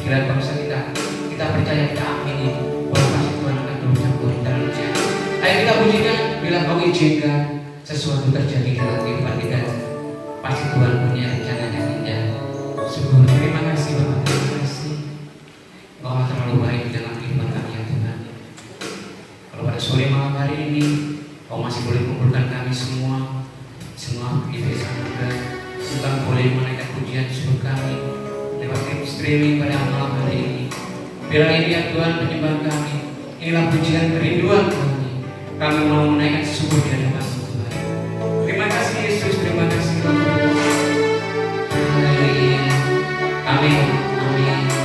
bilang bangsa kita percaya, kita amini bahwa kasih Tuhan akan turun campur dalam ujian. Ayo kita pujikan, bilang kau izinkan sesuatu terjadi dalam kehidupan kita. Pasti Tuhan punya rencana yang indah. Syukur, terima kasih Bapak, terima kasih. Engkau terlalu baik di dalam kehidupan kami ya Tuhan. Kalau pada sore malam hari ini Kau masih boleh kumpulkan kami semua di desa muda, Tuhan boleh menaikkan pujian syukur kami lewat streaming pada malam hari ini. Biarlah ini ya Tuhan penyembah kami, inilah pujian kerinduan kami. Kami mau menaikkan syukur di hadapan Tuhan. Terima kasih Yesus, terima kasih Tuhan. Haleluya. Amin. Amin.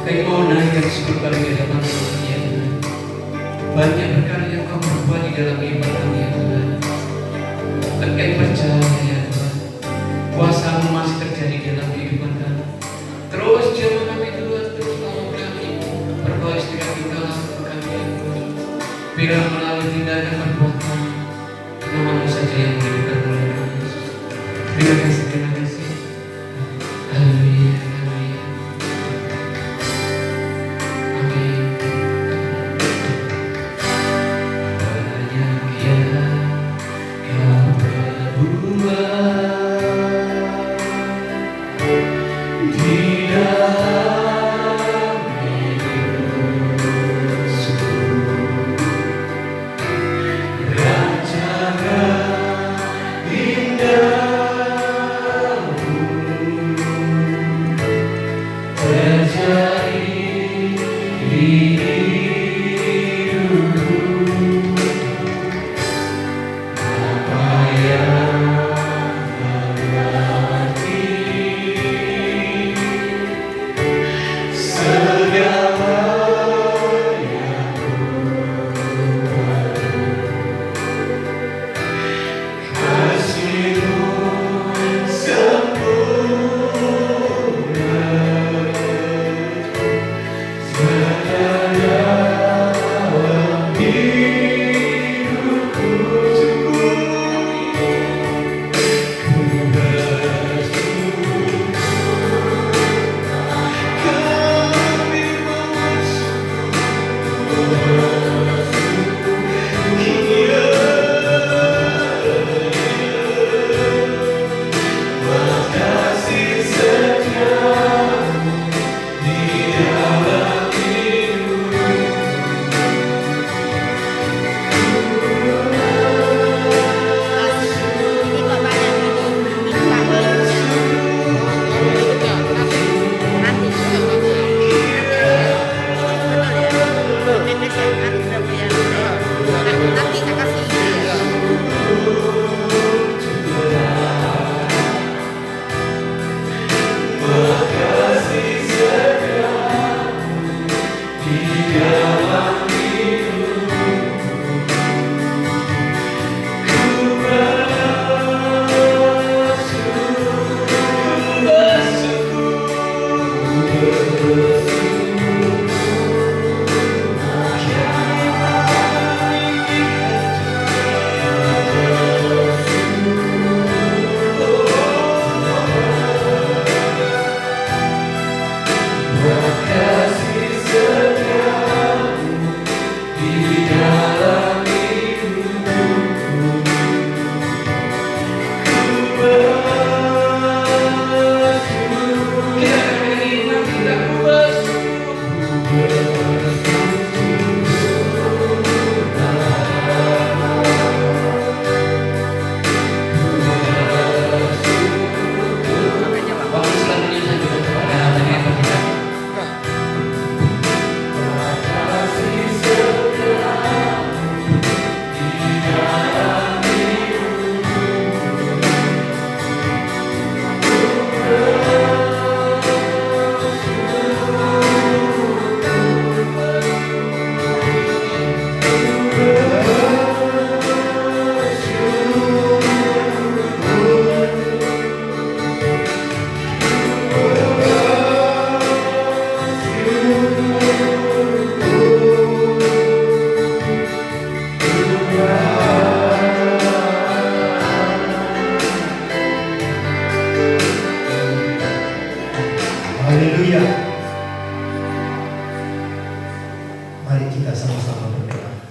Engkau naikkan sepuluh kali di dalam dunia Tuhan. Banyak perkara yang kau berbuat di dalam iman kami ya Tuhan. Dan kami percaya ya Tuhan, kuasa-Mu masih terjadi di dalam kehidupan kami. Terus jamah kami Tuhan, terus tolong kami. Berdoa istilah kita lakukan kami ya Tuhan. Bila melalui tindakan perbuatan, nama-Mu saja yang menghidupkan oleh kami Yesus. Terima kasih, terima kasih. Haleluya. Haleluya. Mari kita sama-sama berdoa.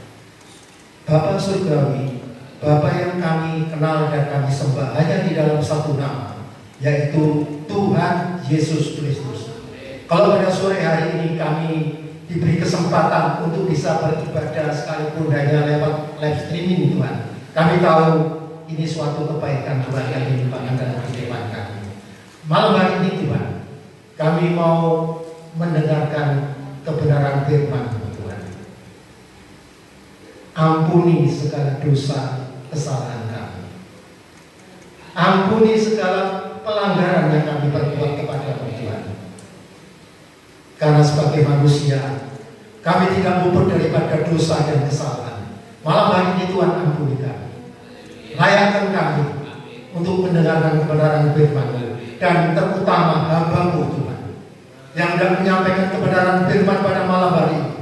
Bapa surgawi, Bapa yang kami kenal dan kami sembah hanya di dalam satu nama, yaitu Tuhan Yesus Kristus. Kalau pada sore hari ini kami diberi kesempatan untuk bisa beribadah sekalipun hanya lewat live streaming Tuhan, kami tahu ini suatu kebaikan Tuhan yang dilimpahkan dalam kehidupan kami. Malam hari ini Tuhan, kami mau mendengarkan kebenaran firman Tuhan. Ampuni segala dosa kesalahan kami. Ampuni segala pelanggaran yang kami perbuat kepada Tuhan. Karena sebagai manusia, kami tidak luput daripada dosa dan kesalahan. Malam hari ini Tuhan, ampuni kami. Layakkan kami untuk mendengarkan kebenaran firman-Mu. Dan terutama hamba-Mu Tuhan, yang hendak menyampaikan kebenaran firman pada malam hari ini.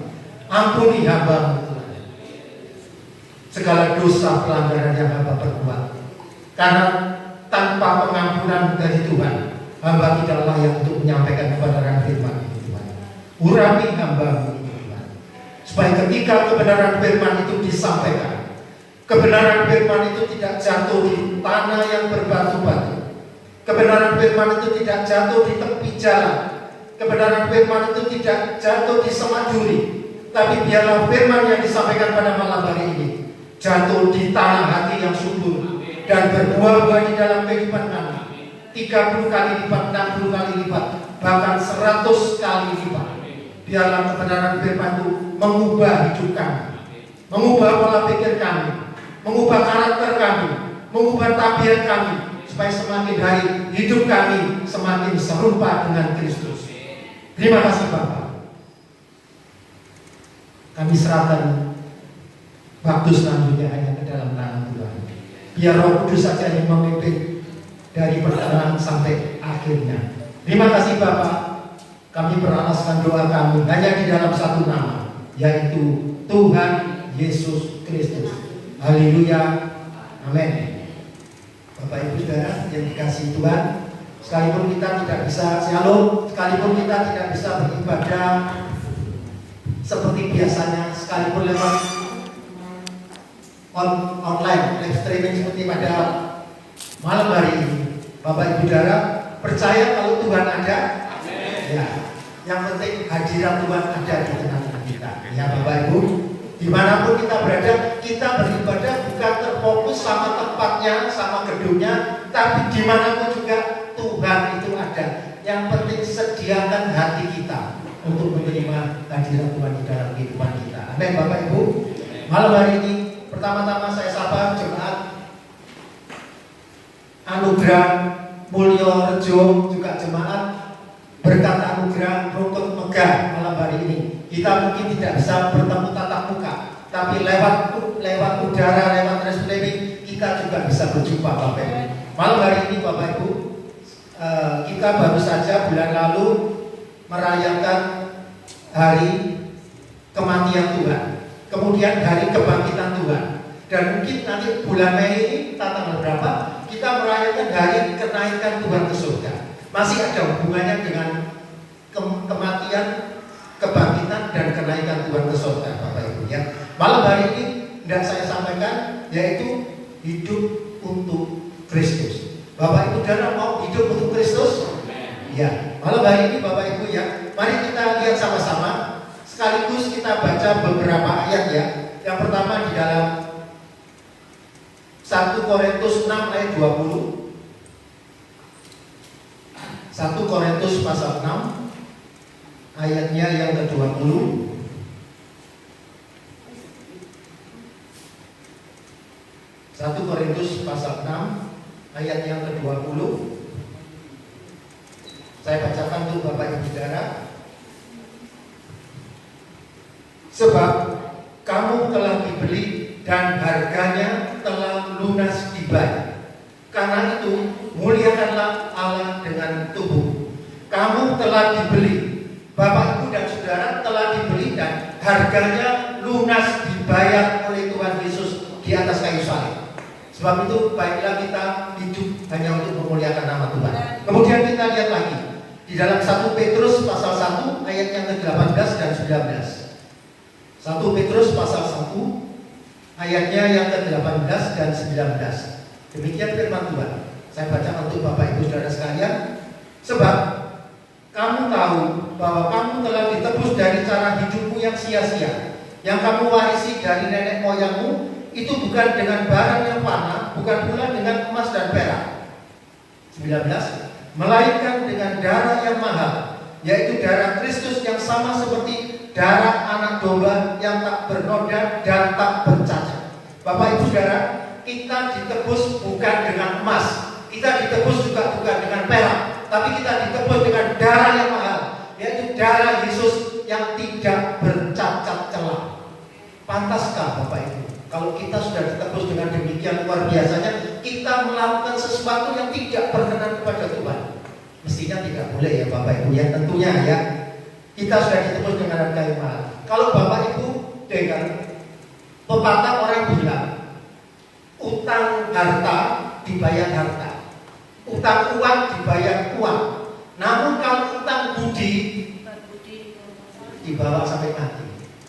Ampuni hamba-Mu Tuhan segala dosa pelanggaran yang hamba perbuat. Karena tanpa pengampunan dari Tuhan, hamba tidak layak untuk menyampaikan kebenaran firman itu Tuhan. Urapi hamba-Mu Tuhan, supaya ketika kebenaran firman itu disampaikan, kebenaran firman itu tidak jatuh di tanah yang berbatu-batu. Kebenaran firman itu tidak jatuh di tepi jalan. Kebenaran firman itu tidak jatuh di semak duri. Tapi biarlah firman yang disampaikan pada malam hari ini jatuh di tanah hati yang subur dan berbuah-buah di dalam kehidupan kami. 30 kali lipat, 60 kali lipat, bahkan 100 kali lipat. Biarlah kebenaran firman itu mengubah hidup kami, mengubah pola pikir kami, mengubah karakter kami, mengubah tabiat kami, supaya semakin hari hidup kami semakin serupa dengan Kristus. Terima kasih Bapak. Kami serahkan waktu selanjutnya hanya ke dalam tangan Tuhan. Biar Roh Kudus saja yang memimpin dari pertengahan sampai akhirnya. Terima kasih Bapak. Kami beralaskan doa kami hanya di dalam satu nama, yaitu Tuhan Yesus Kristus. Haleluya. Amin. Bapak Ibu Saudara yang dikasihi Tuhan, sekalipun kita tidak bisa shalom, sekalipun kita tidak bisa beribadah seperti biasanya, sekalipun lewat online live streaming seperti pada malam hari ini, Bapak Ibu Saudara percaya kalau Tuhan ada. Ya, yang penting hadirat Tuhan ada di tengah-tengah kita. Ya Bapak Ibu, dimanapun kita berada, kita beribadah bukan terfokus sama tempatnya, sama gedungnya, tapi dimanapun juga Tuhan itu ada. Yang penting sediakan hati kita untuk menerima hadirat Tuhan di dalam kehidupan kita. Amin Bapak Ibu. Malam hari ini pertama-tama saya sapa jemaat Anugerah Mulyo Rejo, juga jemaat Berkat Anugerah Rungkut Megah. Malam hari ini kita mungkin tidak bisa bertemu tatap muka, tapi lewat udara, lewat streaming kita juga bisa berjumpa Bapak Ibu. Malam hari ini Bapak Ibu, kita baru saja bulan lalu merayakan hari kematian Tuhan, kemudian hari kebangkitan Tuhan, dan mungkin nanti bulan Mei ini tanggal berapa kita merayakan hari kenaikan Tuhan ke surga. Masih ada hubungannya dengan kematian, kebangkitan, dan kenaikan Tuhan ke surga Bapak Ibu ya. Malam hari ini yang saya sampaikan yaitu hidup untuk Kristus. Bapak Ibu Saudara mau hidup untuk Kristus? Ya. Malam hari ini Bapak Ibu ya, mari kita lihat sama-sama, sekaligus kita baca beberapa ayat ya. Yang pertama di dalam 1 Korintus 6 ayat 20. 1 Korintus pasal 6 ayatnya yang ke-20. 1 Korintus pasal 6 ayat yang ke-20. Saya bacakan untuk Bapak Ibu Saudara. Sebab kamu telah dibeli dan harganya telah lunas dibayar. Karena itu muliakanlah Allah dengan tubuh. Kamu telah dibeli, Bapak Ibu dan Saudara telah dibeli dan harganya lunas dibayar oleh Tuhan Yesus di atas kayu salib. Sebab itu baiklah kita hidup hanya untuk memuliakan nama Tuhan. Kemudian kita lihat lagi di dalam 1 Petrus pasal 1 ayat yang ke-18 dan 19. 1 Petrus pasal 1 ayatnya yang ke-18 dan 19. Demikian firman Tuhan. Saya baca untuk Bapak Ibu Saudara sekalian. Sebab kamu tahu bahwa kamu telah ditebus dari cara hidupmu yang sia-sia, yang kamu warisi dari nenek moyangmu, itu bukan dengan barang yang fana, bukan pula dengan emas dan perak. 19. Melainkan dengan darah yang mahal, yaitu darah Kristus yang sama seperti darah anak domba yang tak bernoda dan tak bercacat. Bapak Ibu Saudara, kita ditebus bukan dengan emas, kita ditebus juga bukan dengan perak, tapi kita ditebus dengan darah yang mahal, yaitu darah Yesus yang tidak bercacat celah. Pantaskah Bapak Ibu, kalau kita sudah ditebus dengan demikian luar biasanya, kita melakukan sesuatu yang tidak berkenan kepada Tuhan? Mestinya tidak boleh ya Bapak Ibu ya, tentunya ya. Kita sudah ditebus dengan harga yang mahal. Kalau Bapak Ibu dengar pepatah orang bilang, utang harta dibayar harta, utang uang dibayar uang. Namun kalau utang budi dibawa sampai mati,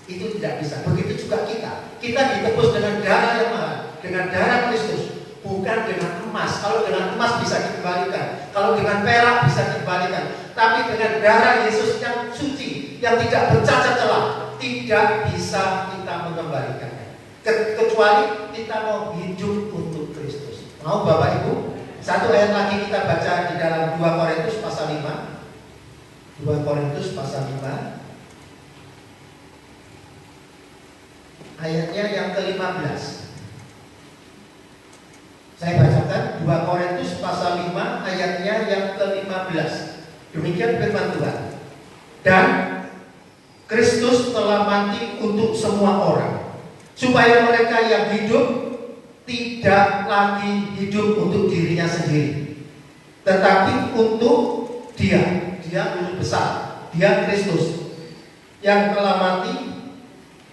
itu tidak bisa. Begitu juga kita ditebus dengan darah yang mahal, dengan darah Kristus, bukan dengan emas. Kalau dengan emas bisa dikembalikan, kalau dengan perak bisa dikembalikan, tapi dengan darah Yesus yang suci, yang tidak bercacat celah, tidak bisa kita mengembalikannya, kecuali kita mau hidup untuk Kristus. Mau Bapak Ibu? Satu ayat lagi kita baca di dalam 2 Korintus pasal 5. 2 Korintus pasal 5 ayatnya yang ke-15. Saya bacakan 2 Korintus pasal 5 ayatnya yang ke-15. Demikian firman Tuhan. Dan Kristus telah mati untuk semua orang, supaya mereka yang hidup tidak lagi hidup untuk dirinya sendiri, tetapi untuk Dia Guru besar, Dia Kristus yang telah mati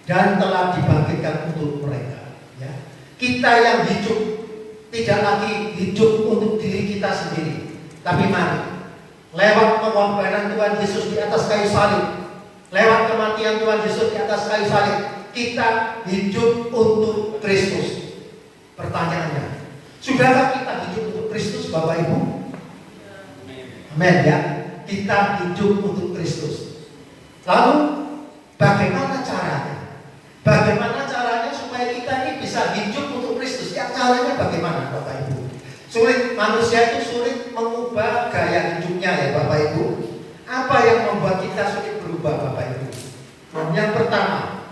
dan telah dibangkitkan untuk mereka. Ya. Kita yang hidup tidak lagi hidup untuk diri kita sendiri, tapi mari lewat pengorbanan Tuhan Yesus di atas kayu salib, lewat kematian Tuhan Yesus di atas kayu salib, kita hidup untuk Kristus. Pertanyaannya, sudahkah kita hidup untuk Kristus Bapak Ibu? Amin ya. Kita hidup untuk Kristus. Lalu bagaimana caranya? Bagaimana caranya supaya kita ini bisa hidup untuk Kristus? Ya, caranya bagaimana Bapak Ibu? Sulit, manusia itu sulit mengubah gaya hidupnya ya Bapak Ibu. Apa yang membuat kita sulit berubah Bapak Ibu? Yang pertama,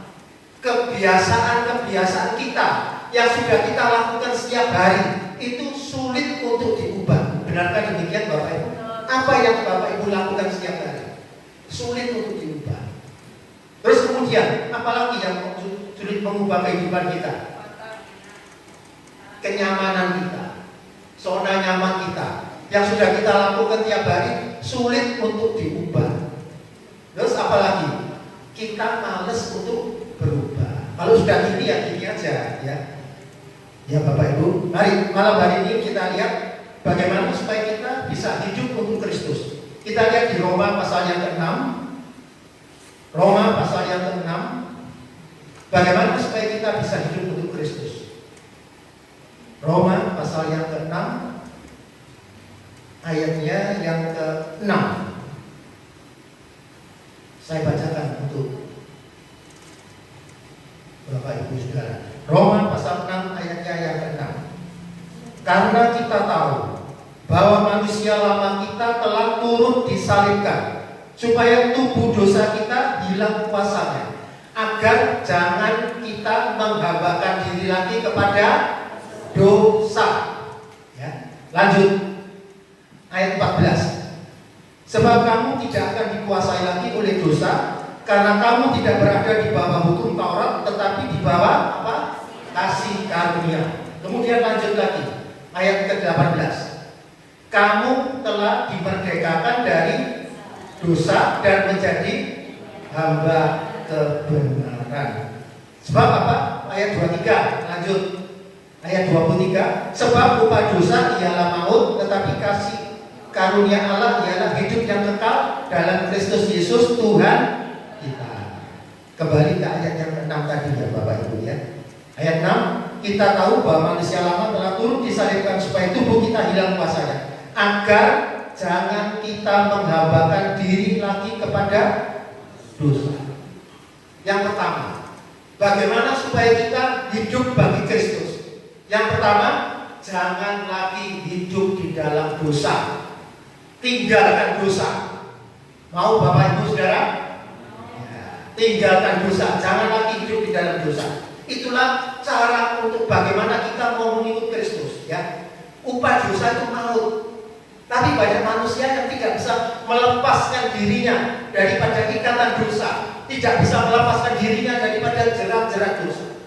kebiasaan-kebiasaan kita yang sudah kita lakukan setiap hari itu sulit untuk diubah. Benarkah demikian Bapak Ibu? Apa yang Bapak Ibu lakukan setiap hari sulit untuk diubah. Terus kemudian apalagi yang sulit mengubah kehidupan kita? Kenyamanan kita, zona nyaman kita yang sudah kita lakukan tiap hari sulit untuk diubah. Terus apalagi? Kita malas untuk berubah. Kalau sudah gini ya gini aja ya. Ya Bapak Ibu, mari malam hari ini kita lihat bagaimana supaya kita bisa hidup untuk Kristus. Kita lihat di Roma pasal yang ke-6. Roma pasal yang ke-6. Bagaimana supaya kita bisa hidup untuk Kristus. Roma pasal yang ke-6 ayatnya yang ke-6. Saya bacakan untuk Bapak Ibu Saudara. Roma pasal 6 ayatnya yang ke-6. Karena kita tahu bahwa manusia lama kita telah turut disalibkan, supaya tubuh dosa kita hilang kuasanya, agar jangan kita menghambakan diri lagi kepada dosa. Ya. Lanjut ayat 14. Sebab kamu tidak akan dikuasai lagi oleh dosa, karena kamu tidak berada di bawah hukum Taurat, tetapi di bawah apa? Kasih karunia. Kemudian lanjut lagi ayat ke-18. Kamu telah dimerdekakan dari dosa dan menjadi hamba kebenaran. Sebab apa? Ayat 23 lanjut. Ayat 23. Sebab upah dosa ialah maut, tetapi kasih karunia Allah ialah hidup yang kekal dalam Kristus Yesus Tuhan kita. Kembali ke ayat yang ke-6 tadi ya Bapak Ibu ya. Ayat 6, kita tahu bahwa manusia lama telah turun disalibkan supaya tubuh kita hilang kuasanya, agar jangan kita menghambakan diri lagi kepada dosa. Yang pertama, bagaimana supaya kita hidup bagi Kristus? Yang pertama, jangan lagi hidup di dalam dosa. Tinggalkan dosa. Mau Bapak Ibu Saudara? Ya, tinggalkan dosa. Jangan lagi hidup di dalam dosa. Itulah cara untuk bagaimana kita mau mengikut Kristus. Ya, upah dosa itu maut. Tapi banyak manusia yang tidak bisa melepaskan dirinya daripada ikatan dosa, tidak bisa melepaskan dirinya daripada jerat-jerat dosa.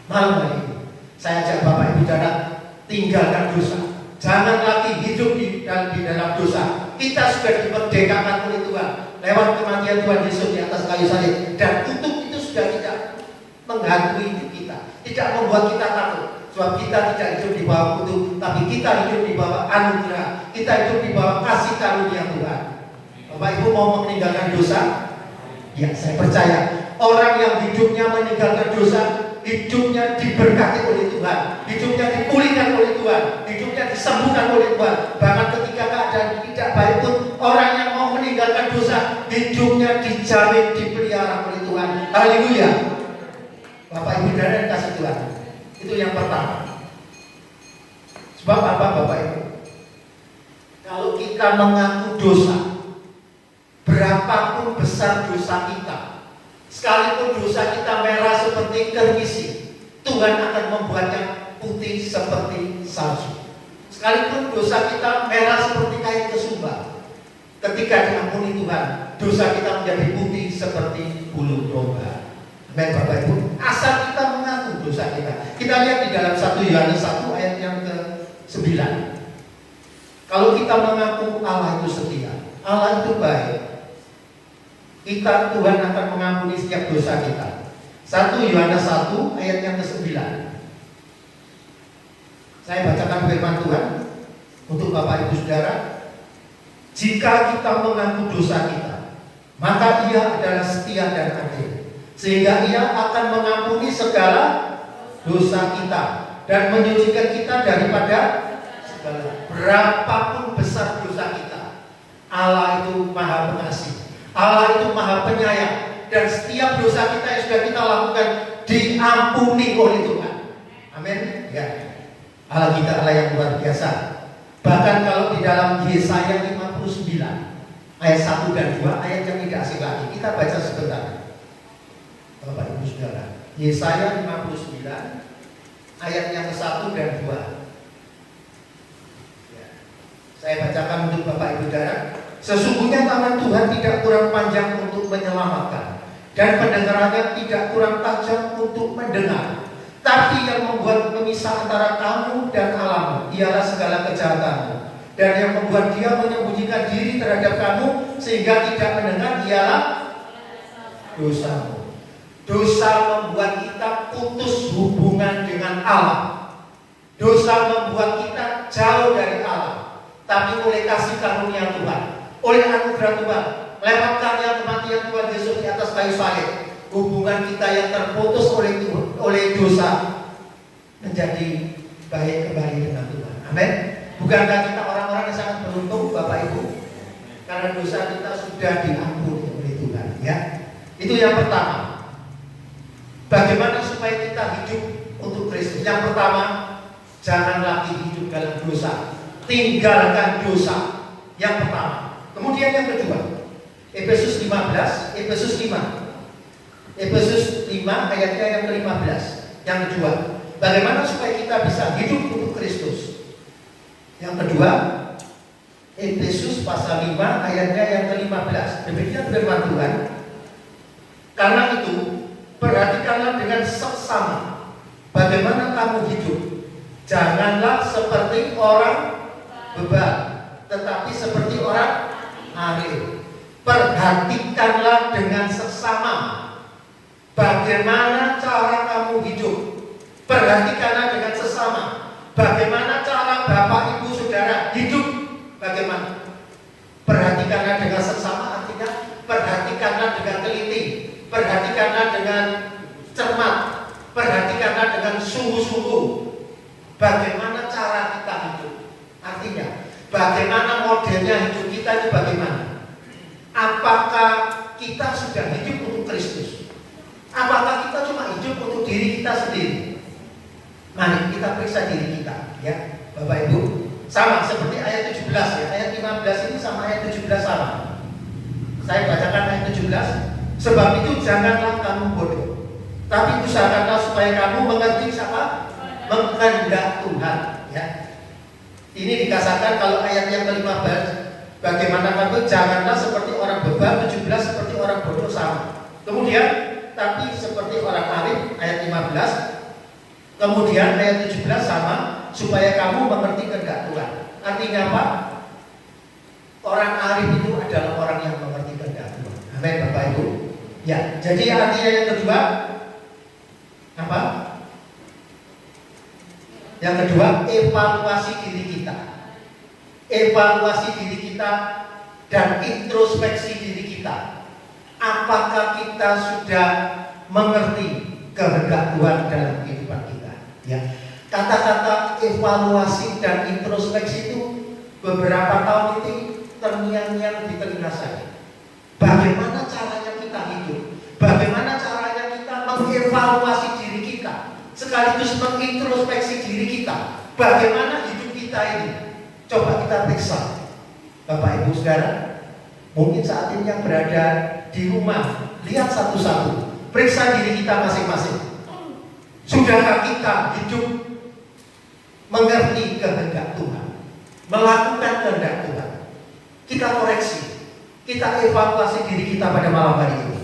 Malam hari ini saya ajak Bapak Ibu Saudara, tinggalkan dosa. Jangan lagi hidup di dalam dosa. Kita sudah dimerdekakan oleh Tuhan lewat kematian Tuhan Yesus di atas kayu salib, dan kutuk itu sudah tidak menghantui hidup kita, tidak membuat kita takut. Sebab kita tidak hidup di bawah kutuk, tapi kita hidup di bawah anugerah. Kita hidup di bawah kasih karunia Tuhan. Bapak Ibu mau meninggalkan dosa? Ya, saya percaya orang yang hidupnya meninggalkan dosa, hidupnya diberkati oleh Tuhan, hidupnya dipulihkan oleh Tuhan, hidupnya disembuhkan oleh Tuhan. Bahkan ketika keadaan tidak baik pun, orang yang mau meninggalkan dosa, hidupnya dijamin, dipelihara oleh Tuhan. Haleluya. Bapak Ibu dan kasih Tuhan. Itu yang pertama. Sebab apa Bapak Ibu? Kalau kita mengaku dosa, berapapun besar dosa kita, sekalipun dosa kita merah seperti kermisi, Tuhan akan membuatnya putih seperti salju. Sekalipun dosa kita merah seperti kain kesumba, ketika diampuni Tuhan, dosa kita menjadi putih seperti bulu domba. Amin Bapak Ibu. Asal kita mengaku dosa kita. Kita lihat di dalam 1 Yohanes 1 ayat yang ke-9. Kalau kita mengaku Allah itu setia, Allah itu baik, Tuhan akan mengampuni setiap dosa kita. 1 Yohanes 1 ayat yang ke-9. Saya bacakan firman Tuhan untuk Bapak Ibu Saudara. Jika kita mengaku dosa kita, maka Ia adalah setia dan adil, sehingga Ia akan mengampuni segala dosa kita dan menyucikan kita daripada segala, berapapun besar dosa kita. Allah itu Maha Pengasih, Allah itu Maha Penyayang, dan setiap dosa kita yang sudah kita lakukan diampuni oleh Tuhan. Amin. Ya. Allah kita Allah yang luar biasa. Bahkan kalau di dalam Yesaya 59 ayat 1 dan 2, ayat yang tidak asing lagi, kita baca sebentar Bapak Ibu Saudara. Yesaya 59 ayat yang ke-1 dan 2. Ya. Saya bacakan untuk Bapak Ibu Saudara. Sesungguhnya tangan Tuhan tidak kurang panjang untuk menyelamatkan, dan pendengarannya tidak kurang tajam untuk mendengar. Tapi yang membuat pemisah antara kamu dan Allahmu ialah segala kejahatanmu, dan yang membuat Dia menyembunyikan diri terhadap kamu sehingga tidak mendengar ialah dosamu. Dosa membuat kita putus hubungan dengan Allah. Dosa membuat kita jauh dari Allah. Tapi oleh kasih karunia Tuhan, oleh anugerah Tuhan, lewat karya kematian Tuhan Yesus di atas kayu salib, hubungan kita yang terputus oleh dosa menjadi baik kembali dengan Tuhan. Amin. Bukankah kita orang-orang yang sangat beruntung Bapak Ibu? Karena dosa kita sudah diampuni oleh Tuhan. Ya, itu yang pertama. Bagaimana supaya kita hidup untuk Kristus? Yang pertama, jangan lagi hidup dalam dosa. Tinggalkan dosa. Yang pertama. Kemudian yang kedua, Efesus 5 ayatnya yang ke-15. Yang kedua, bagaimana supaya kita bisa hidup untuk Kristus? Yang kedua, Efesus pasal 5 ayatnya yang ke-15. Demikian firman Tuhan. Karena itu, perhatikanlah dengan seksama bagaimana kamu hidup. Janganlah seperti orang bebal, tetapi seperti orang arif. Perhatikanlah dengan seksama bagaimana cara kamu hidup. Perhatikanlah dengan sesama bagaimana cara Bapak Ibu Saudara hidup. Bagaimana? Perhatikanlah dengan seksama, artinya apakah kita sudah hidup untuk Kristus? Apakah kita cuma hidup untuk diri kita sendiri? Mari kita periksa diri kita, ya Bapak Ibu. Sama seperti ayat 17 ya. Ayat 15 ini sama ayat 17 sama. Saya bacakan ayat 17. Sebab itu janganlah kamu bodoh, tapi usahakanlah supaya kamu mengerti siapa? Kehendak Tuhan, ya. Ini dikasahkan kalau ayat yang ke-15, bagaimana kamu janganlah seperti orang bebal, 17 seperti orang bodoh sama. Kemudian tapi seperti orang arif ayat 15. Kemudian ayat 17 sama, supaya kamu mengerti kehendak Tuhan. Artinya apa? Orang arif itu adalah orang yang mengerti kehendak Tuhan. Amin Bapak Ibu. Ya, jadi artinya yang kedua apa? Yang kedua, evaluasi diri kita. Evaluasi diri kita dan introspeksi diri kita. Apakah kita sudah mengerti kehendak Tuhan dalam kehidupan kita? Ya. Kata-kata evaluasi dan introspeksi itu beberapa tahun ini terngiang-ngiang di telinga saya. Bagaimana caranya kita hidup? Bagaimana caranya kita mengevaluasi diri kita, sekaligus mengintrospeksi diri kita? Bagaimana hidup kita ini? Coba kita periksa, Bapak Ibu Saudara. Mungkin saat ini yang berada di rumah, lihat satu-satu, periksa diri kita masing-masing. Sudahkah kita hidup mengerti kehendak Tuhan, melakukan kehendak Tuhan? Kita koreksi, kita evaluasi diri kita pada malam hari ini.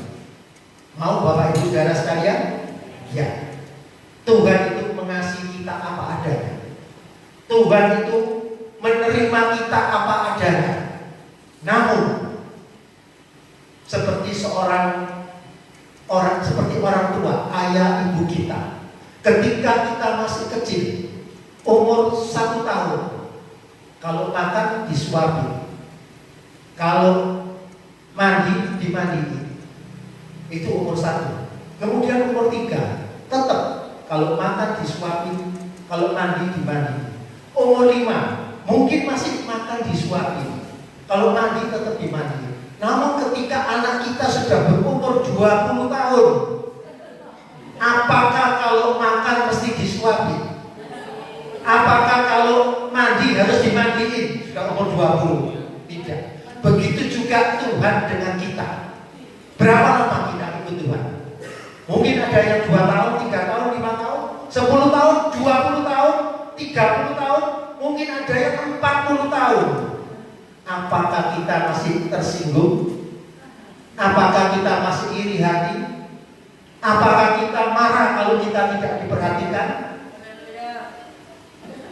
Mau Bapak Ibu Saudara sekalian? Ya. Tuhan itu mengasihi kita apa adanya. Tuhan itu menerima kita apa adanya. Namun seperti seperti orang tua, ayah ibu kita, ketika kita masih kecil, umur 1 tahun, kalau makan disuapi, kalau mandi dimandiin, itu umur 1. Kemudian umur 3, tetap kalau makan disuapi, kalau mandi dimandiin. Umur 5, mungkin masih makan disuapi, kalau mandi tetap dimandiin. Namun ketika anak kita sudah berumur 20 tahun, apakah kalau makan mesti disuapi? Apakah kalau mandi harus dimandiin? Sudah umur 20. Tidak. Begitu juga Tuhan dengan kita. Berapa lama kita ikut Tuhan? Mungkin ada yang 2 tahun, 3 tahun, 5 tahun, 10 tahun, 20 tahun, 30 tahun, mungkin ada yang 40 tahun. Apakah kita masih tersinggung? Apakah kita masih iri hati? Apakah kita marah kalau kita tidak diperhatikan?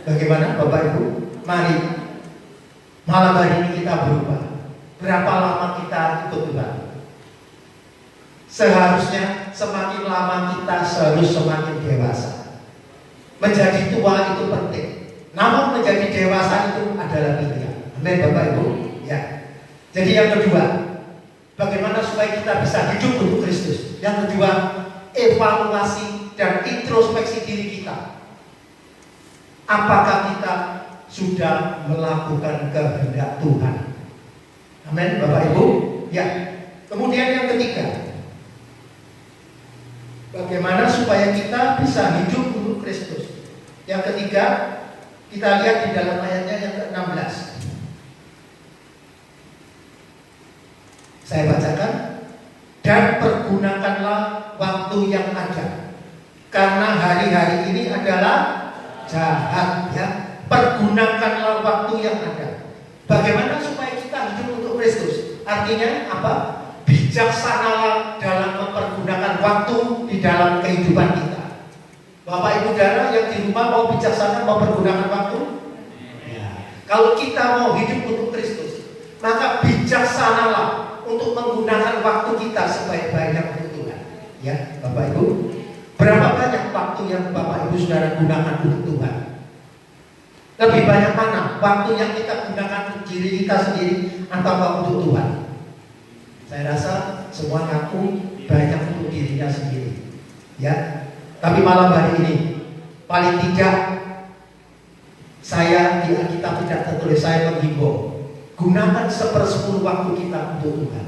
Bagaimana Bapak Ibu? Mari malam hari ini kita berubah. Berapa lama kita ikut Tuhan? Seharusnya semakin lama kita semakin dewasa. Menjadi tua itu penting, namun menjadi dewasa itu adalah pilihan. Amin Bapak Ibu. Ya. Jadi yang kedua, bagaimana supaya kita bisa hidup untuk Kristus? Yang kedua, evaluasi dan introspeksi diri kita. Apakah kita sudah melakukan kehendak Tuhan? Amin Bapak Ibu. Ya. Kemudian yang ketiga, bagaimana supaya kita bisa hidup untuk Kristus? Yang ketiga, kita lihat di dalam ayatnya yang ke-16. Saya bacakan. Dan pergunakanlah waktu yang ada, karena hari-hari ini adalah jahat, ya. Pergunakanlah waktu yang ada. Bagaimana supaya kita hidup untuk Kristus? Artinya apa? Bijaksanalah dalam mempergunakan waktu di dalam kehidupan kita. Bapak Ibu Saudara yang di rumah mau bijaksana mempergunakan waktu? Ya. Kalau kita mau hidup untuk Kristus, maka bijaksanalah untuk menggunakan waktu kita sebaik-baiknya untuk Tuhan. Ya, Bapak Ibu, berapa banyak waktu yang Bapak Ibu Saudara gunakan untuk Tuhan? Lebih banyak mana waktu yang kita gunakan untuk diri kita sendiri atau untuk Tuhan? Saya rasa semua ngaku banyak untuk dirinya sendiri. Ya, tapi malam hari ini paling tidak saya di Alkitab tidak tertulis, saya menghimbau Gunakan 1/10 waktu kita untuk Tuhan.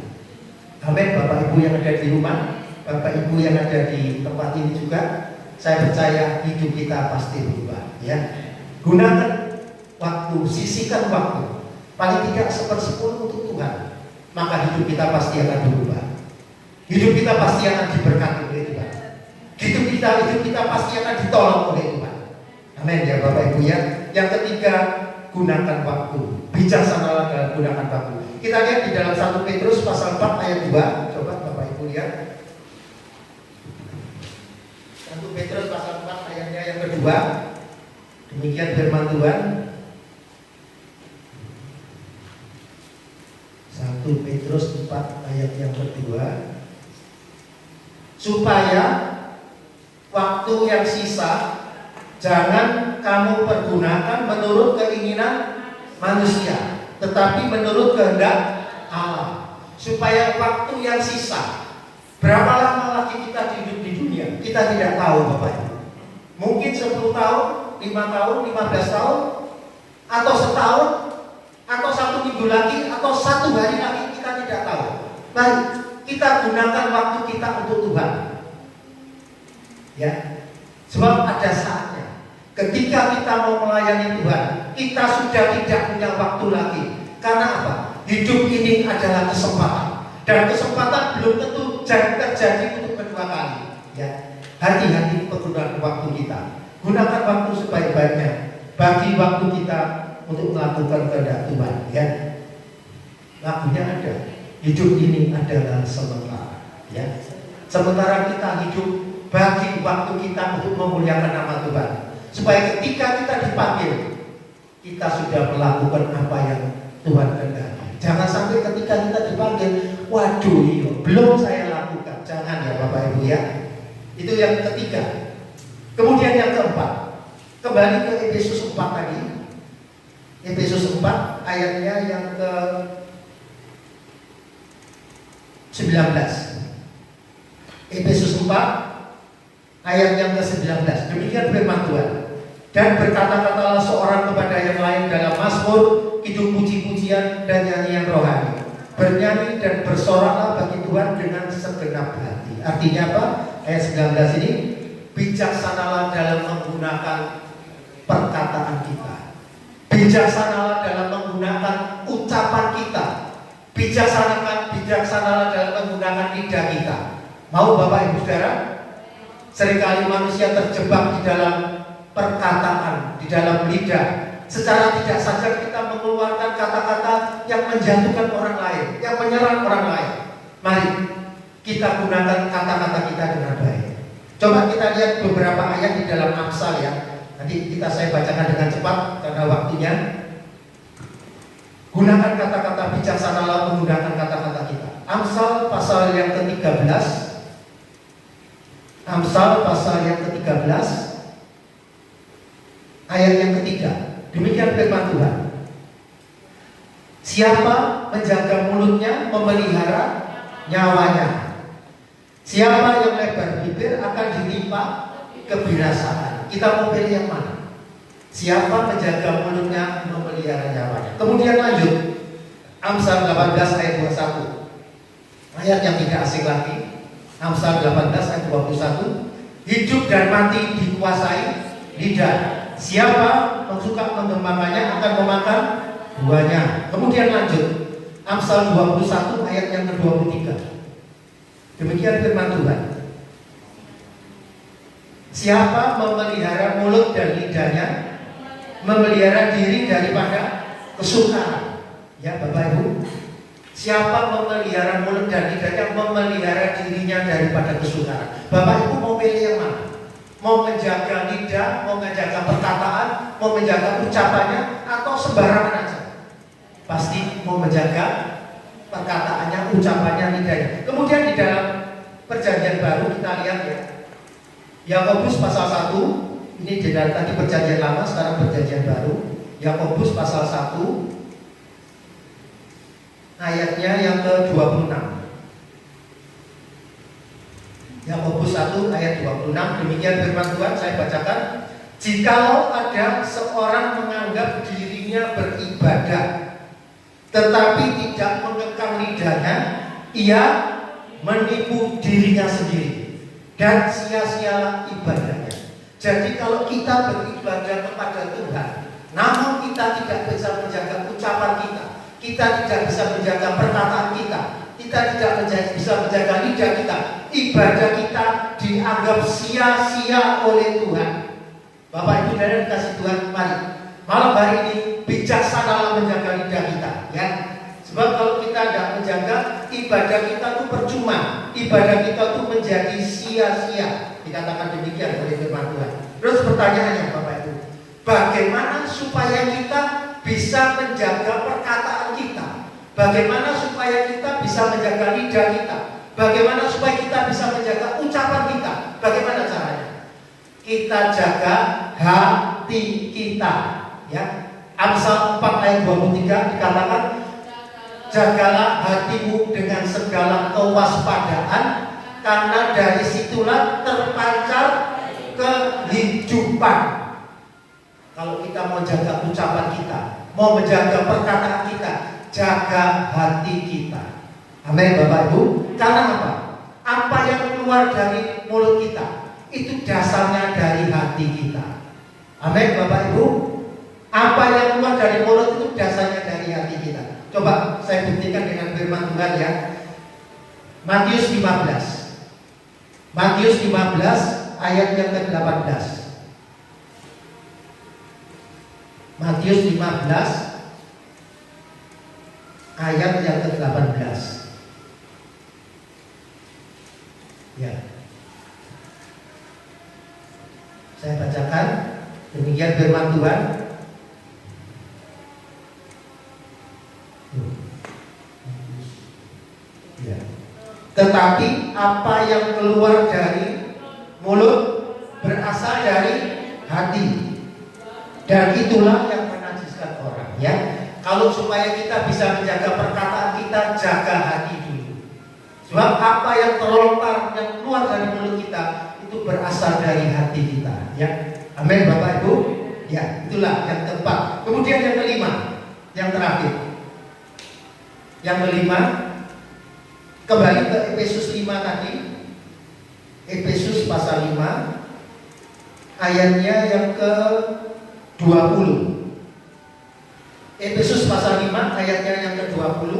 Amin. Bapak Ibu yang ada di rumah, Bapak Ibu yang ada di tempat ini juga, saya percaya hidup kita pasti berubah, ya. Gunakan waktu, sisihkan waktu, paling tidak 1/10 untuk Tuhan, maka hidup kita pasti akan berubah. Hidup kita pasti akan diberkati oleh Tuhan. Hidup kita pasti akan ditolong oleh Tuhan. Amin ya Bapak Ibu ya. Yang ketiga, gunakan waktu. Bijaksanalah dalam gunakan waktu. Kita lihat di dalam 1 Petrus pasal 4 ayat 2. Coba Bapak Ibu lihat. 1 Petrus pasal 4 ayatnya yang kedua. Demikian firman Tuhan. 1 Petrus 4 ayat yang kedua. Supaya waktu yang sisa jangan kamu pergunakan menurut keinginan manusia, tetapi menurut kehendak Allah. Supaya waktu yang sisa, berapa lama lagi kita hidup di dunia, kita tidak tahu Bapak Ibu. Mungkin 10 tahun, 5 tahun, 15 tahun, atau setahun, atau 1 minggu lagi, atau 1 hari lagi, kita tidak tahu. Baik, kita gunakan waktu kita untuk Tuhan, ya. Sebab ada saatnya ketika kita mau melayani Tuhan, kita sudah tidak punya waktu lagi. Karena apa? Hidup ini adalah kesempatan, dan kesempatan belum tentu terjadi untuk kedua kali, ya. Hati-hati penggunaan waktu kita. Gunakan waktu sebaik-baiknya. Bagi waktu kita untuk melakukan kehendak Tuhan, ya. Lagunya ada. Hidup ini adalah sementara, ya. Sementara kita hidup, bagi waktu kita untuk memuliakan nama Tuhan, supaya ketika kita dipanggil, kita sudah melakukan apa yang Tuhan kehendaki. Jangan sampai ketika kita dipanggil, waduh, belum saya lakukan. Jangan ya Bapak Ibu ya. Itu yang ketiga. Kemudian yang keempat, kembali ke Efesus 4 tadi. Efesus 4 ayatnya yang ke 19. Efesus 4 ayat yang ke-19. Demikian firman Tuhan. Dan berkata-katalah seorang kepada yang lain dalam mazmur, kidung puji-pujian dan nyanyian rohani. Bernyanyi dan bersoraklah bagi Tuhan dengan segenap hati. Artinya apa? Ayat 19 ini, bijaksanalah dalam menggunakan perkataan kita. Bijaksanalah dalam menggunakan ucapan kita. Bijaksanalah dalam menggunakan lidah kita. Mau Bapak Ibu Saudara? Seringkali manusia terjebak di dalam perkataan, di dalam lidah. Secara tidak sadar kita mengeluarkan kata-kata yang menjatuhkan orang lain, yang menyerang orang lain. Mari kita gunakan kata-kata kita dengan baik. Coba kita lihat beberapa ayat di dalam Amsal ya. Nanti saya bacakan dengan cepat karena waktunya. Gunakan kata-kata bijaksanalah menggunakan kata-kata kita. Amsal pasal yang ke-13. Amsal pasal yang ke-13 ayat yang ketiga. Demikian firman Tuhan. Siapa menjaga mulutnya memelihara nyawanya. Siapa yang lebar bibir akan ditimpa kebinasaan. Kita mau pilih yang mana? Siapa menjaga mulutnya memelihara nyawanya. Kemudian lanjut Amsal 18 ayat 21. Ayat yang tidak asing lagi. Amsal 18 ayat 21. Hidup dan mati dikuasai lidah. Siapa yang suka mengembangkannya akan memakan buahnya. Kemudian lanjut Amsal 21 ayat yang ke-23. Demikian firman Tuhan. Siapa memelihara mulut dan lidahnya, memelihara diri daripada kesukaran. Ya Bapak Ibu, siapa memelihara mulut dan lidahnya, memelihara dirinya daripada kesukaran. Bapak Ibu mau pilih yang mana? Mau menjaga lidah, mau menjaga perkataan, mau menjaga ucapannya, atau sembarangan aja? Pasti mau menjaga perkataannya, ucapannya, lidahnya. Kemudian di dalam perjanjian baru kita lihat ya, Yakobus pasal 1. Ini tadi perjanjian lama, sekarang perjanjian baru. Yakobus pasal 1 ayatnya yang ke-26. Yakobus 1 ayat 26. Demikian firman Tuhan, saya bacakan. Jikalau ada seorang menganggap dirinya beribadah tetapi tidak mengekang lidahnya, ia menipu dirinya sendiri dan sia-sialah ibadahnya. Jadi kalau kita beribadah kepada Tuhan, namun kita tidak bisa menjaga ucapan kita tidak bisa menjaga perkataan kita tidak bisa menjaga lidah kita, ibadah kita dianggap sia-sia oleh Tuhan. Bapak Ibu dan kasih Tuhan, mari malam hari ini bijaksanalah menjaga lidah kita, ya. Sebab kalau kita tidak menjaga, ibadah kita itu percuma, ibadah kita itu menjadi sia-sia. Dikatakan demikian oleh firman Tuhan. Terus pertanyaannya Bapak Ibu, bagaimana supaya kita bisa menjaga perkataan kita? Bagaimana supaya kita bisa menjaga lidah kita? Bagaimana supaya kita bisa menjaga ucapan kita? Bagaimana caranya? Kita jaga hati kita, ya. Amsal 4 ayat 23 dikatakan, jagalah hatimu dengan segala kewaspadaan, karena dari situlah terpancar kehidupan. Kalau kita mau jaga ucapan kita, mau menjaga perkataan kita, jaga hati kita. Amin Bapak Ibu. Karena apa? Apa yang keluar dari mulut kita itu dasarnya dari hati kita. Amin Bapak Ibu. Apa yang keluar dari mulut itu dasarnya dari hati kita. Coba saya buktikan dengan firman Tuhan, ya. Matius 15. Matius 15 ayat yang ke-18. Matius 15 ayat yang ke-18. Ya. Saya bacakan demikian firman Tuhan. Ya. Tetapi apa yang keluar dari mulut berasal dari hati, dan itulah yang menajiskan orang, ya. Kalau supaya kita bisa menjaga perkataan kita, jaga hati dulu. Sebab apa yang terlontar, yang keluar dari mulut kita itu berasal dari hati kita, ya. Amin Bapak Ibu. Ya, itulah yang keempat. Kemudian yang kelima, yang terakhir. Yang kelima, kembali ke Efesus 5 tadi. Efesus pasal 5 ayatnya yang ke-20. Efesus pasal 5 ayatnya yang ke-20.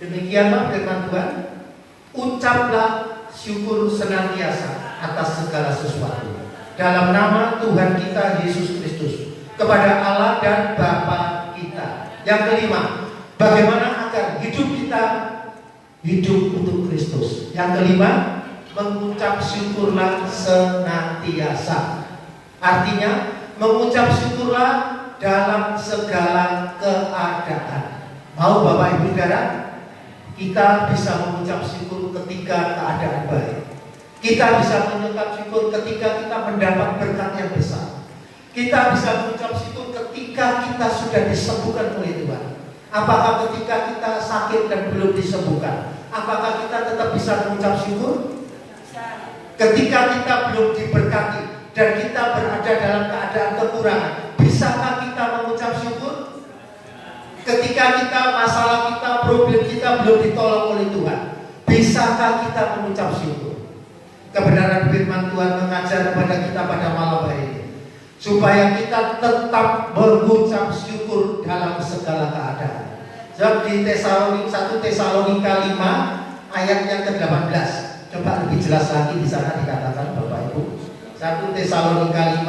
Demikianlah firman Tuhan, ucaplah syukur senantiasa atas segala sesuatu dalam nama Tuhan kita Yesus Kristus kepada Allah dan Bapa kita. Yang kelima, bagaimana agar hidup kita hidup untuk Kristus. Yang kelima, mengucap syukurlah senantiasa. Artinya mengucap syukurlah dalam segala keadaan. Mau Bapak Ibu Saudara, kita bisa mengucap syukur ketika keadaan baik. Kita bisa mengucap syukur ketika kita mendapat berkat yang besar. Kita bisa mengucap syukur ketika kita sudah disembuhkan oleh Tuhan. Apakah ketika kita sakit dan belum disembuhkan, apakah kita tetap bisa mengucap syukur? Ketika kita belum diberkati dan kita berada dalam keadaan kekurangan, bisakah kita mengucap syukur? Ketika kita masalah kita, problem kita belum ditolong oleh Tuhan, bisakah kita mengucap syukur? Kebenaran firman Tuhan mengajar kepada kita pada malam hari ini, supaya kita tetap mengucap syukur dalam segala keadaan. Sebab di 1 Tesalonika 5 ayat yang ke-18, coba lebih jelas lagi di sana dikatakan Bapak Ibu. 1 Tesalonika 5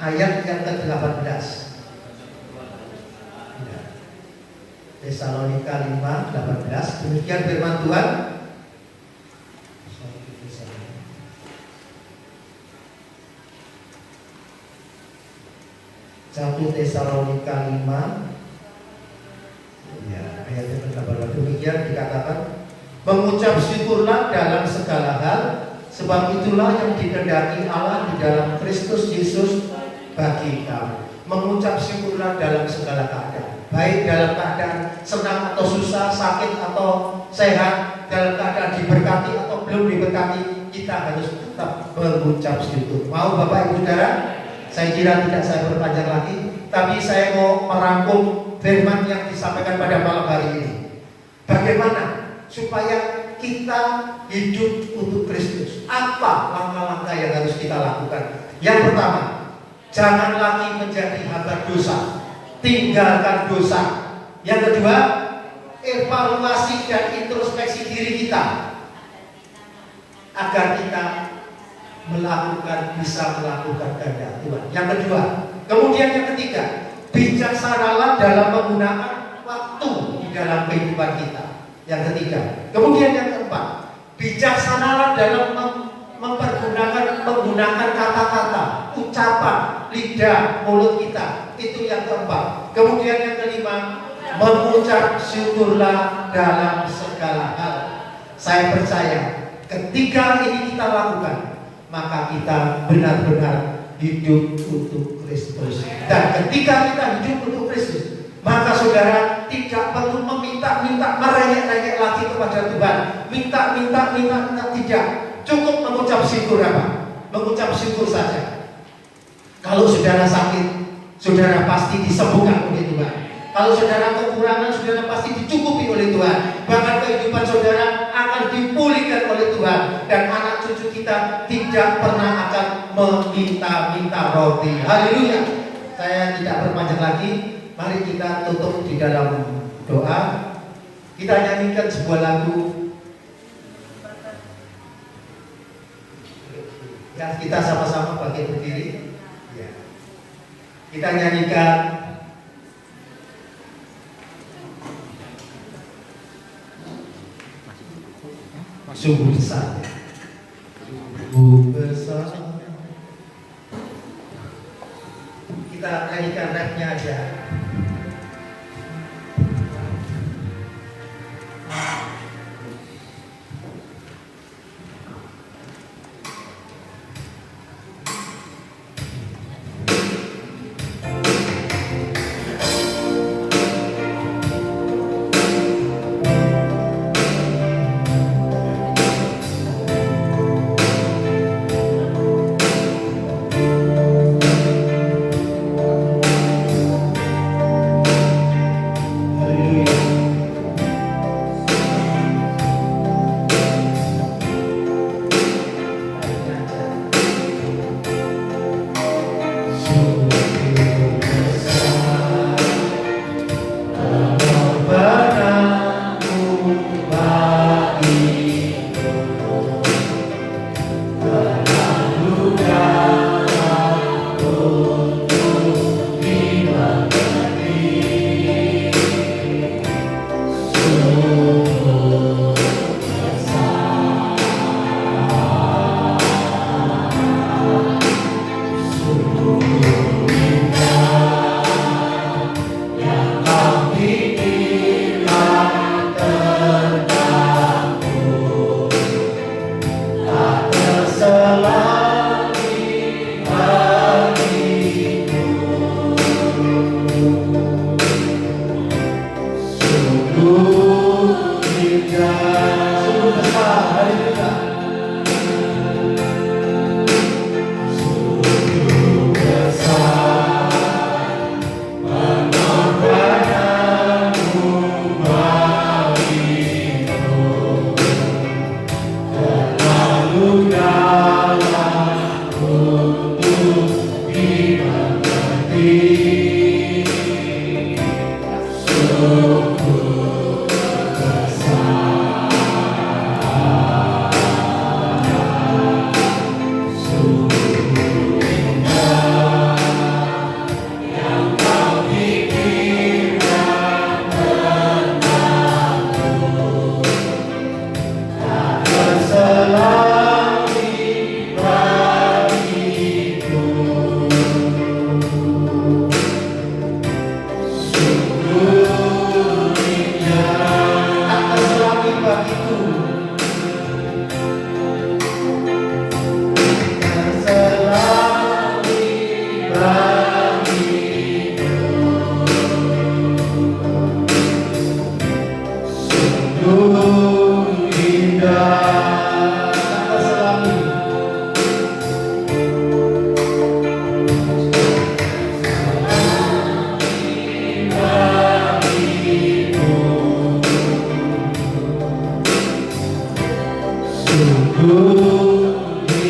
ayat yang ke-18. Tesalonika 5:18. Demikian firman Tuhan. 1 Tesalonika 5 ya, ayat yang ke-18. Demikian dikatakan, mengucap syukurlah dalam segala hal, sebab itulah yang dikehendaki Allah di dalam Kristus Yesus bagi kamu. Mengucap syukurlah dalam segala keadaan, baik dalam keadaan senang atau susah, sakit atau sehat, dalam keadaan diberkati atau belum diberkati, kita harus tetap mengucap syukur. Mau Bapak Ibu Saudara? Saya kira tidak saya berpanjang lagi, tapi saya mau merangkum firman yang disampaikan pada malam hari ini. Bagaimana supaya kita hidup untuk Kristus? Apa langkah-langkah yang harus kita lakukan? Yang pertama, jangan lagi menjadi hamba dosa, tinggalkan dosa. Yang kedua, evaluasi dan introspeksi diri kita agar kita bisa melakukan kehendak Tuhan. Yang kedua, kemudian yang ketiga, bijaksanalah dalam menggunakan waktu di dalam kehidupan kita. Yang ketiga, kemudian yang keempat, bijaksanalah dalam menggunakan kata-kata, ucapan, lidah, mulut kita. Itu yang keempat. Kemudian yang kelima, mengucap syukurlah dalam segala hal. Saya percaya ketika ini kita lakukan, maka kita benar-benar hidup untuk Kristus. Dan ketika kita hidup untuk Kristus, maka saudara tidak perlu meminta-minta, merengek-rengek lagi kepada Tuhan. Minta, tidak. Cukup mengucap syukur apa? Mengucap syukur saja. Kalau saudara sakit, saudara pasti disembuhkan oleh Tuhan. Kalau saudara kekurangan, saudara pasti dicukupi oleh Tuhan. Bahkan kehidupan saudara akan dipulihkan oleh Tuhan. Dan anak cucu kita tidak pernah akan meminta-minta roti. Haleluya. Saya tidak berpanjang lagi. Mari kita tutup di dalam doa. Kita nyanyikan sebuah lagu. Ya, kita sama-sama bangkit berdiri. Ya. Kita nyanyikan sungguh besar. Sungguh besar. Kita nyanyikan rapnya aja.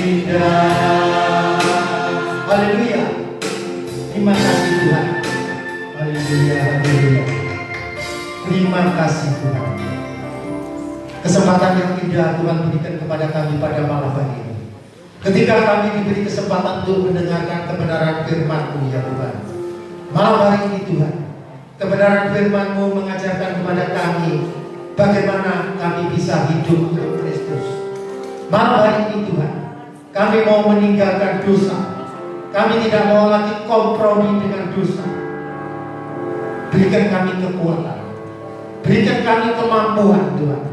indah. Haleluya. Terima kasih Tuhan. Haleluya, haleluya. Terima kasih Tuhan. Kesempatan yang indah Tuhan berikan kepada kami pada malam hari ini. Ketika kami diberi kesempatan untuk mendengarkan kebenaran firman-Mu ya Tuhan. Malam hari ini Tuhan, kebenaran firman-Mu mengajarkan kepada kami bagaimana kami bisa hidup untuk Kristus. Malam hari ini Tuhan, kami mau meninggalkan dosa. Kami tidak mau lagi kompromi dengan dosa. Berikan kami kekuatan, berikan kami kemampuan Tuhan,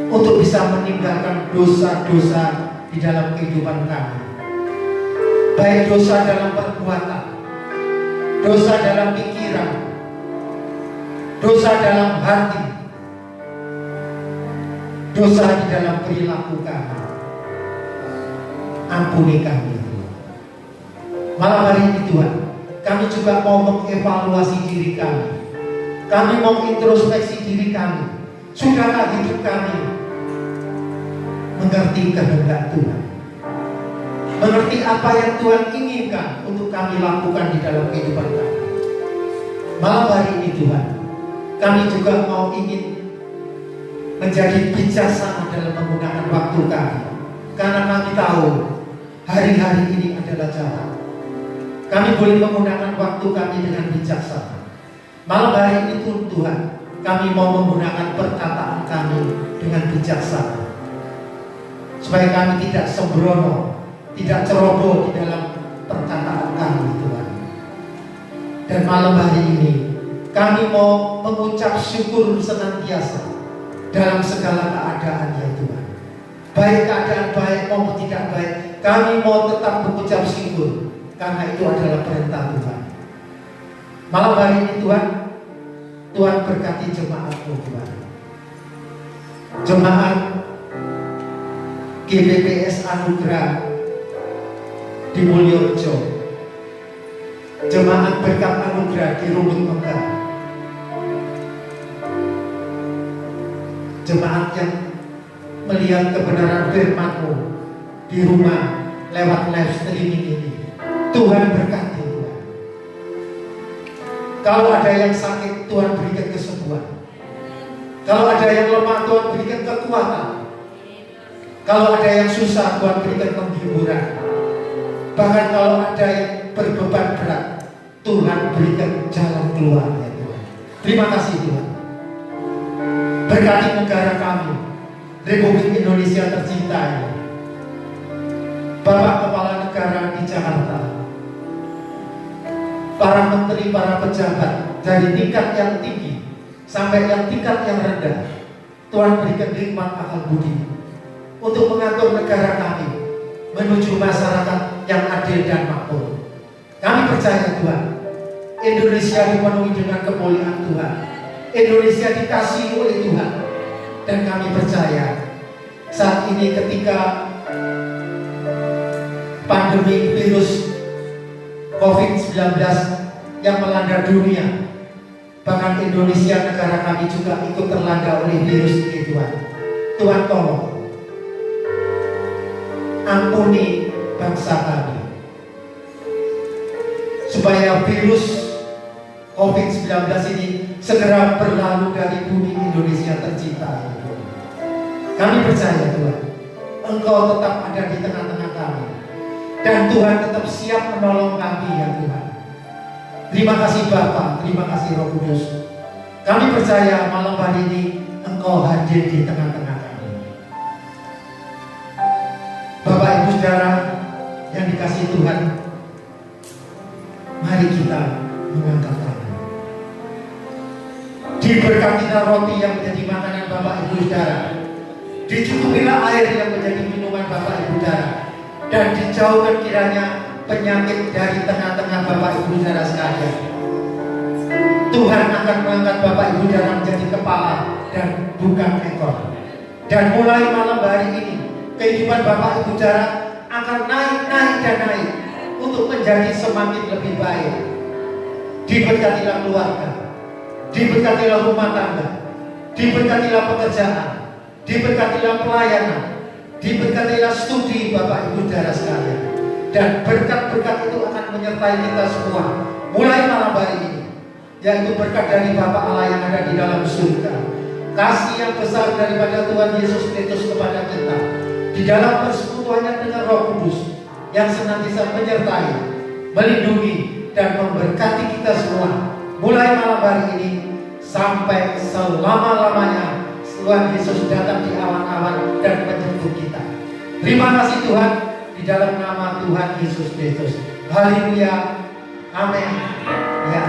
untuk bisa meninggalkan dosa-dosa di dalam kehidupan kami. Baik dosa dalam perbuatan, dosa dalam pikiran, dosa dalam hati, dosa di dalam perilaku kami. Ampuni kami Tuhan. Malam hari ini Tuhan, kami juga mau mengevaluasi diri kami. Kami mau introspeksi diri kami. Sudahkah hidup kami mengerti kehendak Tuhan, mengerti apa yang Tuhan inginkan untuk kami lakukan di dalam kehidupan kami. Malam hari ini Tuhan, kami juga mau ingin menjadi bijaksana dalam menggunakan waktu kami, karena kami tahu hari-hari ini adalah jahat. Kami boleh menggunakan waktu kami dengan bijaksana. Malam hari ini Tuhan, kami mau menggunakan perkataan kami dengan bijaksana, supaya kami tidak sembrono, tidak ceroboh di dalam perkataan kami Tuhan. Dan malam hari ini kami mau mengucap syukur senantiasa dalam segala keadaan ya Tuhan. Baik keadaan baik maupun tidak baik, kami mau tetap mengucap syukur, karena itu adalah perintah Tuhan. Malam hari ini Tuhan, Tuhan berkati jemaat-Mu Tuhan. Jemaat GBPS Anugerah di Mulyorejo, jemaat berkat anugerah di Rumit Megah, jemaat yang melihat kebenaran firman-Mu di rumah lewat live streaming ini. Tuhan berkati Tuhan. Kalau ada yang sakit, Tuhan berikan kesembuhan. Kalau ada yang lemah, Tuhan berikan kekuatan. Kalau ada yang susah, Tuhan berikan penghiburan. Bahkan kalau ada yang berbeban berat, Tuhan berikan jalan keluar ya Tuhan. Terima kasih Tuhan. Berkati negara kami, Republik Indonesia tercinta ini. Bapak Kepala Negara di Jakarta, para menteri, para pejabat dari tingkat yang tinggi sampai yang tingkat yang rendah, Tuhan berikan hikmat akal budi untuk mengatur negara kami menuju masyarakat yang adil dan makmur. Kami percaya Tuhan, Indonesia dipenuhi dengan kemuliaan Tuhan. Indonesia dikasihi oleh Tuhan. Dan kami percaya saat ini ketika pandemi virus COVID-19 yang melanda dunia, bahkan Indonesia negara kami juga ikut terlanda oleh virus ini Tuhan. Tuhan tolong ampuni bangsa kami, supaya virus COVID-19 ini segera berlalu dari bumi Indonesia tercinta. Kami percaya Tuhan, Engkau tetap ada di tengah-tengah kami, dan Tuhan tetap siap menolong kami ya Tuhan. Terima kasih Bapa, terima kasih Roh Kudus. Kami percaya malam hari ini Engkau hadir di tengah-tengah kami. Bapak Ibu Saudara yang dikasihi Tuhan, mari kita mengangkat tangan. Diberkatilah roti yang menjadi makanan Bapak Ibu Saudara, dicukupilah air yang menjadi minuman Bapak Ibu Saudara, dan dijauhkan kiranya penyakit dari tengah-tengah Bapak Ibu Saudara sekalian. Tuhan akan mengangkat Bapak Ibu Saudara menjadi kepala dan bukan ekor. Dan mulai malam hari ini, kehidupan Bapak Ibu Saudara akan naik dan naik untuk menjadi semakin lebih baik. Diberkatilah keluarga, diberkatilah rumah tangga, diberkatilah pekerjaan, diberkatilah pelayanan, Diberkatilah studi Bapak Ibu Saudara sekalian. Dan berkat-berkat itu akan menyertai kita semua mulai malam hari ini, yaitu berkat dari Bapa Allah yang ada di dalam surga, kasih yang besar daripada Tuhan Yesus Kristus kepada kita, di dalam persekutuannya dengan Roh Kudus yang senantiasa menyertai, melindungi, dan memberkati kita semua mulai malam hari ini sampai selama-lamanya Tuhan Yesus datang di awan-awan dan menjemput kita. Terima kasih Tuhan, di dalam nama Tuhan Yesus Kristus. Haleluya. Amin. Ya.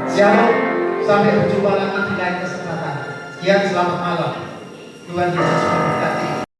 Shalom. Sampai berjumpa lagi di lain kesempatan. Sekian, selamat malam. Tuhan Yesus